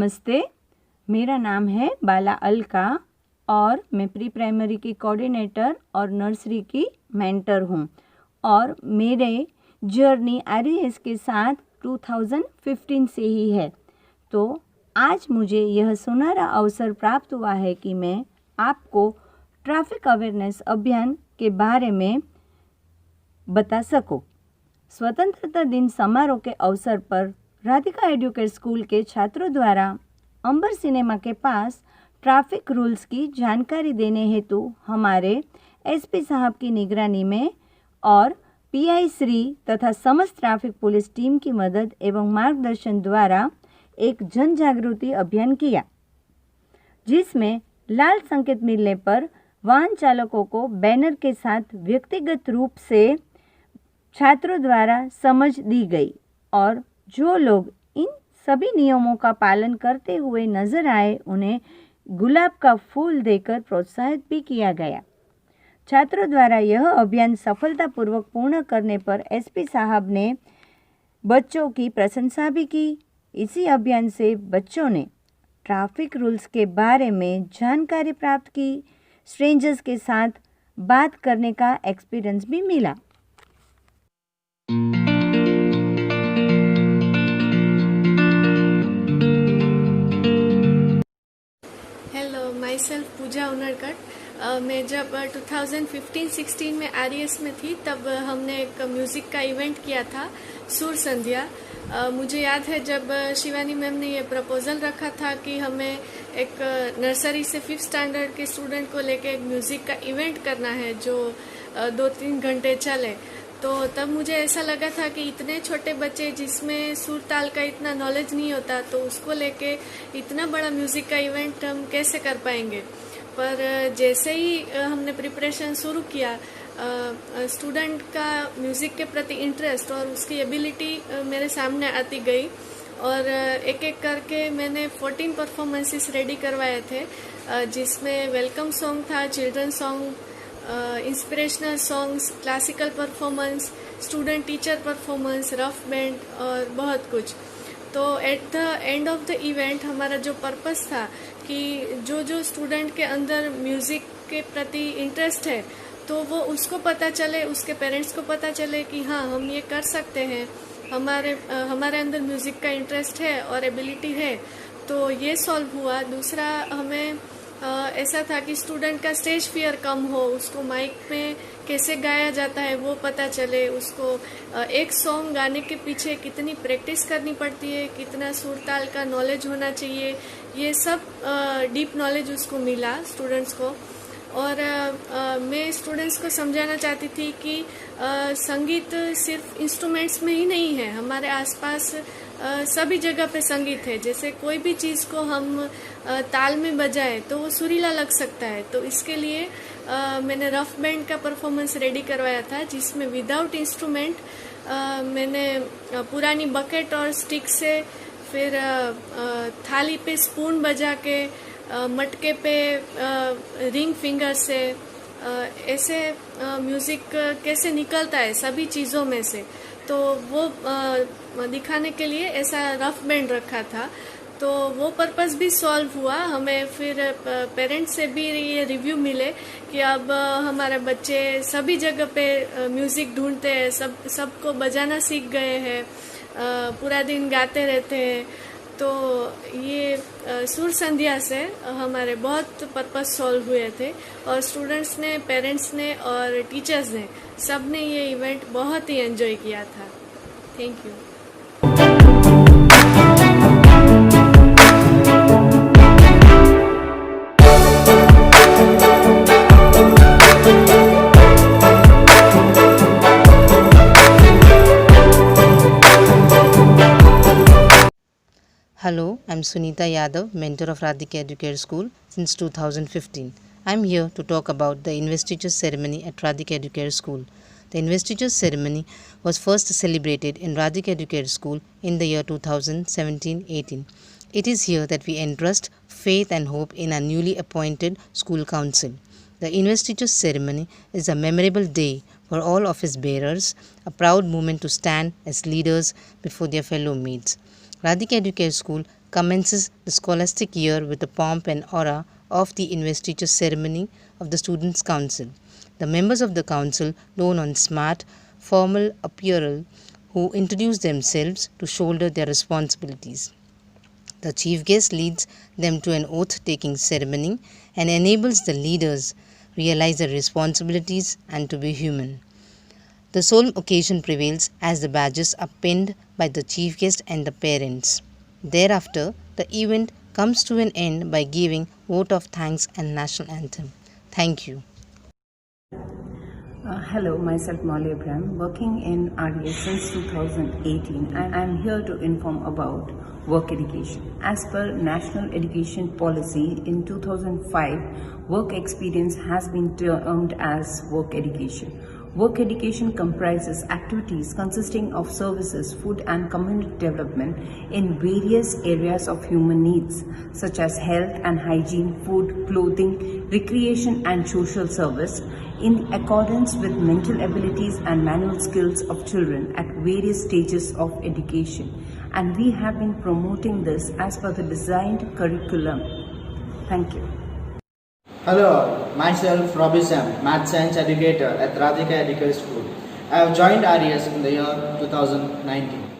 नमस्ते, मेरा नाम है बाला अलका और मैं प्री प्राइमरी की कोऑर्डिनेटर और नर्सरी की मेंटर हूँ और मेरे जर्नी आरईएस के साथ 2015 से ही है। तो आज मुझे यह सुनहरा अवसर प्राप्त हुआ है कि मैं आपको ट्रैफिक अवेयरनेस अभियान के बारे में बता सकूं। स्वतंत्रता दिन समारोह के अवसर पर राधिका एजुकेट स्कूल के छात्रों द्वारा अंबर सिनेमा के पास ट्रैफिक रूल्स की जानकारी देने हेतु हमारे एसपी साहब की निगरानी में और पीआई श्री तथा समस्त ट्रैफिक पुलिस टीम की मदद एवं मार्गदर्शन द्वारा एक जन जागृति अभियान किया, जिसमें लाल संकेत मिलने पर वाहन चालकों को बैनर के साथ व्यक्तिगत रूप से छात्रों द्वारा समझ दी गई और जो लोग इन सभी नियमों का पालन करते हुए नजर आए उन्हें गुलाब का फूल देकर प्रोत्साहित भी किया गया। छात्रों द्वारा यह अभियान सफलतापूर्वक पूर्ण करने पर एसपी साहब ने बच्चों की प्रशंसा भी की। इसी अभियान से बच्चों ने ट्रैफिक रूल्स के बारे में जानकारी प्राप्त की, स्ट्रेंजर्स के साथ बात करने का एक्सपीरियंस भी मिला। माई सेल्फ पूजा उनड़कट। मैं जब 2015-16 में आरईएस में थी तब हमने एक म्यूज़िक का इवेंट किया था, सुर संध्या। मुझे याद है जब शिवानी मैम ने ये प्रपोज़ल रखा था कि हमें एक नर्सरी से 5th स्टैंडर्ड के स्टूडेंट को लेके एक म्यूज़िक का इवेंट करना है जो 2-3 घंटे चले, तो तब मुझे ऐसा लगा था कि इतने छोटे बच्चे जिसमें सुर ताल का इतना नॉलेज नहीं होता, तो उसको लेके इतना बड़ा म्यूज़िक का इवेंट हम कैसे कर पाएंगे। पर जैसे ही हमने प्रिपरेशन शुरू किया, स्टूडेंट का म्यूज़िक के प्रति इंटरेस्ट और उसकी एबिलिटी मेरे सामने आती गई और एक एक करके मैंने 14 परफॉर्मेंसेस रेडी करवाए थे, जिसमें वेलकम सॉन्ग था, children song, inspirational songs, classical performance, student teacher performance, rough band और बहुत कुछ। तो at the end of the event हमारा जो पर्पस था कि जो स्टूडेंट के अंदर म्यूज़िक के प्रति इंटरेस्ट है तो वो उसको पता चले, उसके पेरेंट्स को पता चले कि हाँ हम ये कर सकते हैं, हमारे अंदर म्यूज़िक का इंटरेस्ट है और एबिलिटी है, तो ये सॉल्व हुआ। दूसरा हमें ऐसा था कि स्टूडेंट का स्टेज फियर कम हो, उसको माइक में कैसे गाया जाता है वो पता चले, उसको एक सॉन्ग गाने के पीछे कितनी प्रैक्टिस करनी पड़ती है, कितना सुर ताल का नॉलेज होना चाहिए, ये सब डीप नॉलेज उसको मिला स्टूडेंट्स को। और मैं स्टूडेंट्स को समझाना चाहती थी कि संगीत सिर्फ इंस्ट्रूमेंट्स में ही नहीं है, हमारे आसपास सभी जगह पे संगीत है। जैसे कोई भी चीज़ को हम ताल में बजाए तो वो सुरीला लग सकता है, तो इसके लिए मैंने रफ बैंड का परफॉर्मेंस रेडी करवाया था, जिसमें विदाउट इंस्ट्रूमेंट मैंने पुरानी बकेट और स्टिक से, फिर थाली पे स्पून बजा के, मटके पे रिंग फिंगर से, ऐसे म्यूज़िक कैसे निकलता है सभी चीज़ों में से, तो वो दिखाने के लिए ऐसा रफ बैंड रखा था। तो वो पर्पस भी सॉल्व हुआ। हमें फिर पेरेंट्स से भी ये रिव्यू मिले कि अब हमारे बच्चे सभी जगह पे म्यूज़िक ढूंढते हैं, सबको बजाना सीख गए हैं, पूरा दिन गाते रहते हैं। तो ये सुर संध्या से हमारे बहुत पर्पस सॉल्व हुए थे और स्टूडेंट्स ने, पेरेंट्स ने और टीचर्स ने, सब ने ये इवेंट बहुत ही एंजॉय किया था। Thank you. Hello, I'm Sunita Yadav, mentor of Radhika Educare School since 2015. I'm here to talk about the investiture ceremony at Radhika Educare School. The investiture ceremony was first celebrated in Radhika Educare School in the year 2017-18. It is here that we entrust faith and hope in our newly appointed school council. The investiture ceremony is a memorable day for all office bearers, a proud moment to stand as leaders before their fellow mates. Radhika Educare School commences the scholastic year with the pomp and aura of the investiture ceremony of the Students' Council. The members of the council don on smart, formal apparel who introduce themselves to shoulder their responsibilities. The chief guest leads them to an oath-taking ceremony and enables the leaders realize their responsibilities and to be human. The solemn occasion prevails as the badges are pinned by the chief guest and the parents. Thereafter, the event comes to an end by giving vote of thanks and national anthem. Thank you. Hello, myself Molly Abraham, working in RDS since 2018, and I am here to inform about work education. As per National Education Policy in 2005, work experience has been termed as work education. Work education comprises activities consisting of services, food and community development in various areas of human needs such as health and hygiene, food, clothing, recreation and social service in accordance with mental abilities and manual skills of children at various stages of education. And we have been promoting this as per the designed curriculum. Thank you. Hello all, myself Robbie Sam, Math Science Educator at Radhika Educator School. I have joined RES in the year 2019.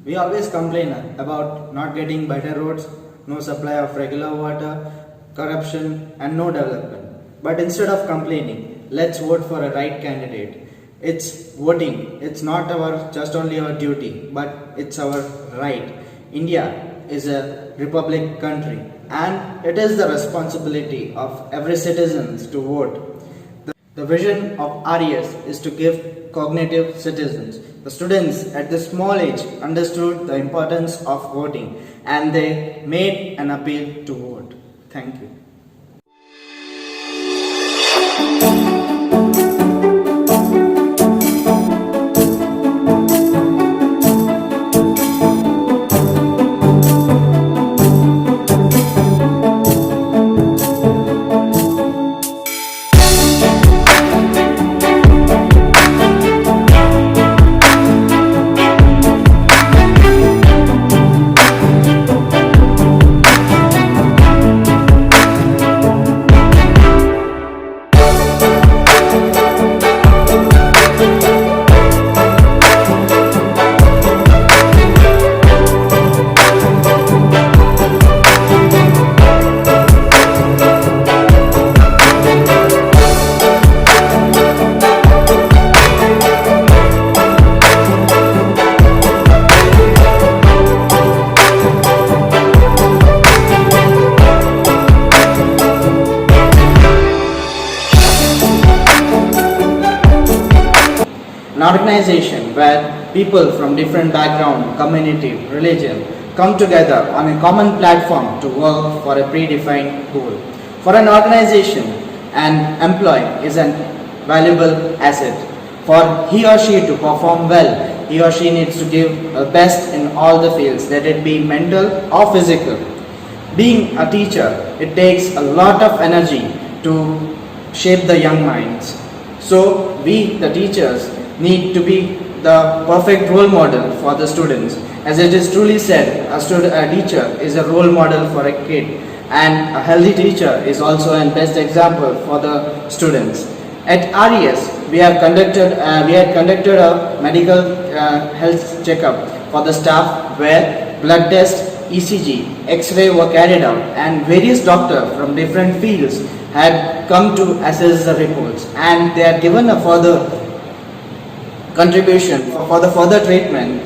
We always complain about not getting better roads, no supply of regular water, corruption and no development. But instead of complaining, let's vote for a right candidate. It's voting, it's not just only our duty, but it's our right. India is a republic country and it is the responsibility of every citizen to vote. The vision of RES is to give cognitive citizens. The students at this small age understood the importance of voting and they made an appeal to vote. Thank you. An organization where people from different background, community, religion come together on a common platform to work for a predefined goal. For an organization, an employee is a valuable asset. For he or she to perform well, he or she needs to give the best in all the fields, let it be mental or physical. Being a teacher, it takes a lot of energy to shape the young minds. So we, the teachers, need to be the perfect role model for the students. As it is truly said, a teacher is a role model for a kid and a healthy teacher is also a best example for the students. At RES, we had conducted a medical health checkup for the staff where blood test, ECG, X-ray were carried out and various doctors from different fields had come to assess the reports and they had given a further contribution for the further treatment.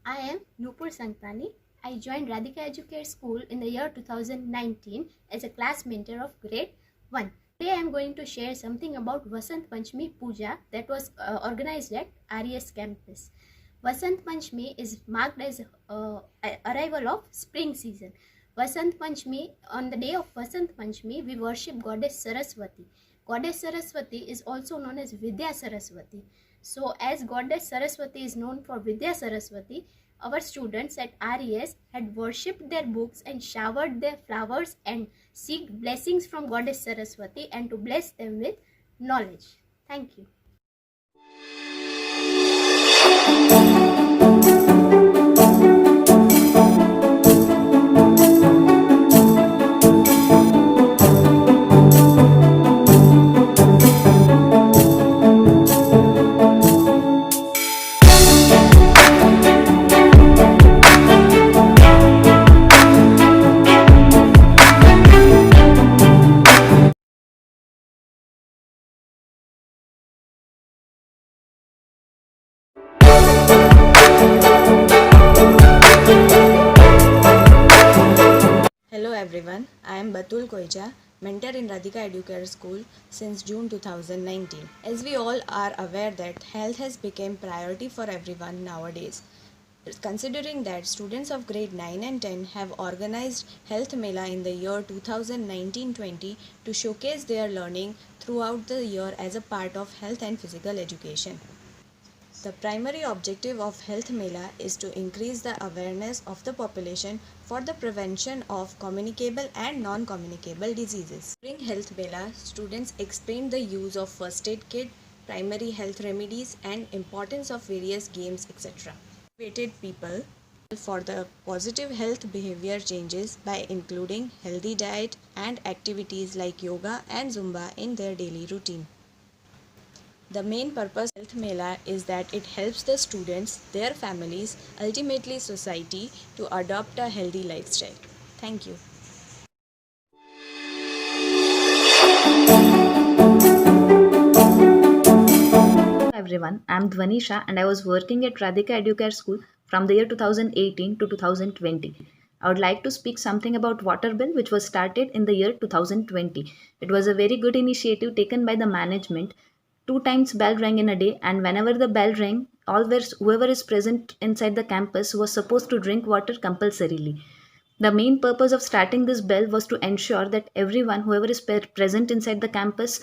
I am Nupur Sangtani. I joined Radhika Educare School in the year 2019 as a class mentor of grade 1. Today I am going to share something about Vasant Panchami Puja that was organized at RES campus. Vasant Panchami is marked as arrival of spring season. Vasant Panchami, on the day of Vasant Panchami, we worship goddess Saraswati. Goddess Saraswati is also known as Vidya Saraswati. So as Goddess Saraswati is known for Vidya Saraswati, our students at RES had worshipped their books and showered their flowers and seek blessings from Goddess Saraswati and to bless them with knowledge. Thank you. everyone. I am Batul Koija, mentor in Radhika Educare School since June 2019. As we all are aware that health has become priority for everyone nowadays. Considering that students of grade 9 and 10 have organized Health Mela in the year 2019-20 to showcase their learning throughout the year as a part of health and physical education. The primary objective of Health Mela is to increase the awareness of the population for the prevention of communicable and non-communicable diseases. During Health Mela, students explained the use of first aid kit, primary health remedies and importance of various games, etc. Motivated people for the positive health behavior changes by including healthy diet and activities like yoga and Zumba in their daily routine. The main purpose of Health Mela is that it helps the students, their families, ultimately society to adopt a healthy lifestyle. Thank you. Hello everyone, I am Dhvanisha and I was working at Radhika Educare School from the year 2018 to 2020. I would like to speak something about water bill which was started in the year 2020. It was a very good initiative taken by the management. 2 times bell rang in a day, and whenever the bell rang, whoever is present inside the campus was supposed to drink water compulsorily. The main purpose of starting this bell was to ensure that everyone, whoever is present inside the campus,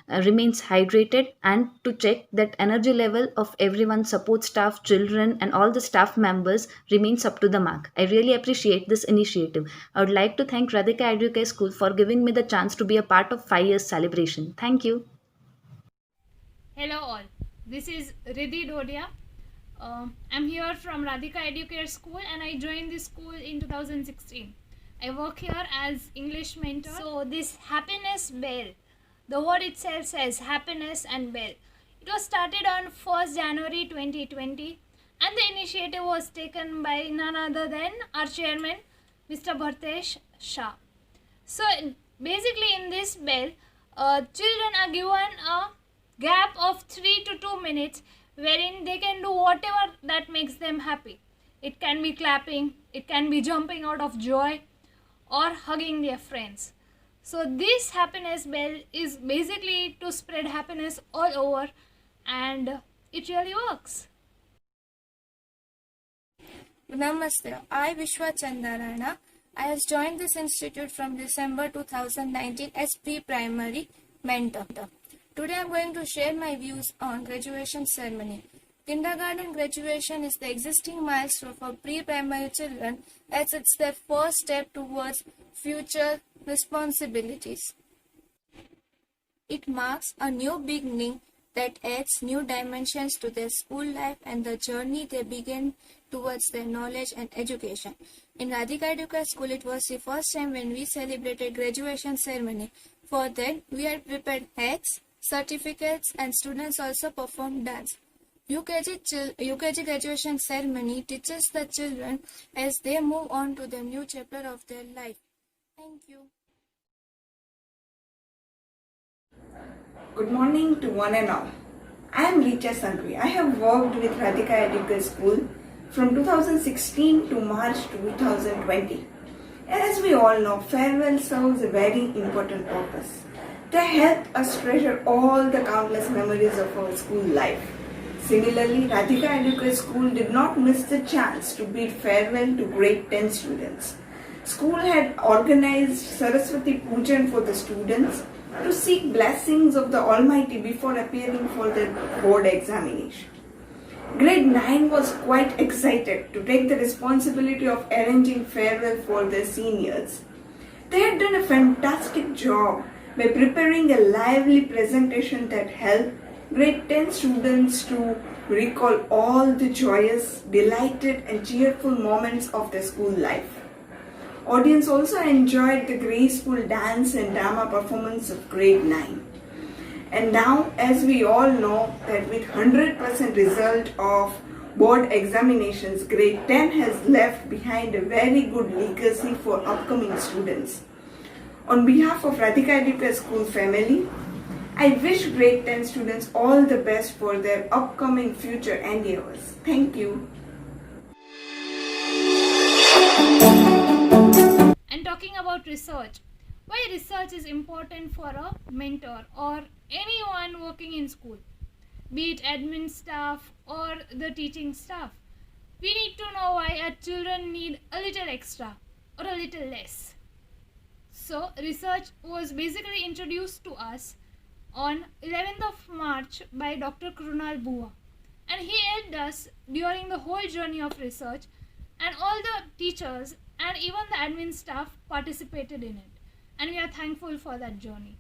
remains hydrated, and to check that energy level of everyone, support staff, children, and all the staff members remains up to the mark. I really appreciate this initiative. I would like to thank Radhika Educare School for giving me the chance to be a part of 5 years celebration. Thank you. Hello all, this is Riddhi Dodia. I'm here from Radhika Educare School and I joined this school in 2016. I work here as English mentor. So this happiness bell, the word itself says happiness and bell. It was started on 1st January 2020 and the initiative was taken by none other than our chairman, Mr. Bhartesh Shah. So basically in this bell, children are given a gap of 3 to 2 minutes wherein they can do whatever that makes them happy. It can be clapping, it can be jumping out of joy or hugging their friends. So this happiness bell is basically to spread happiness all over and it really works. Namaste, I Vishwa Chandarana. I have joined this institute from December 2019 as pre-primary mentor. Today I am going to share my views on graduation ceremony. Kindergarten graduation is the existing milestone for pre-primary children as it's their first step towards future responsibilities. It marks a new beginning that adds new dimensions to their school life and the journey they begin towards their knowledge and education. In Radhika Educare School, it was the first time when we celebrated graduation ceremony. For that, we had prepared hats, certificates, and students also performed dance. UKG graduation ceremony teaches the children as they move on to the new chapter of their life. Thank you. Good morning to one and all. I am Richa Sangri. I have worked with Radhika Educare School from 2016 to March 2020. As we all know, farewell serves a very important purpose. They help us treasure all the countless memories of our school life. Similarly, Radhika Educare School did not miss the chance to bid farewell to grade 10 students. School had organized Saraswati Pujan for the students to seek blessings of the Almighty before appearing for their board examination. Grade 9 was quite excited to take the responsibility of arranging farewell for their seniors. They had done a fantastic job by preparing a lively presentation that helped grade 10 students to recall all the joyous, delighted and cheerful moments of their school life. Audience also enjoyed the graceful dance and drama performance of grade 9. And now, as we all know that with 100% result of board examinations, grade 10 has left behind a very good legacy for upcoming students. On behalf of Radhika Educare School family, I wish grade 10 students all the best for their upcoming future endeavors. Thank you. And talking about research. Why research is important for a mentor or anyone working in school, be it admin staff or the teaching staff. We need to know why our children need a little extra or a little less. So research was basically introduced to us on 11th of March by Dr. Krunal Bua, and he helped us during the whole journey of research, and all the teachers and even the admin staff participated in it, and we are thankful for that journey.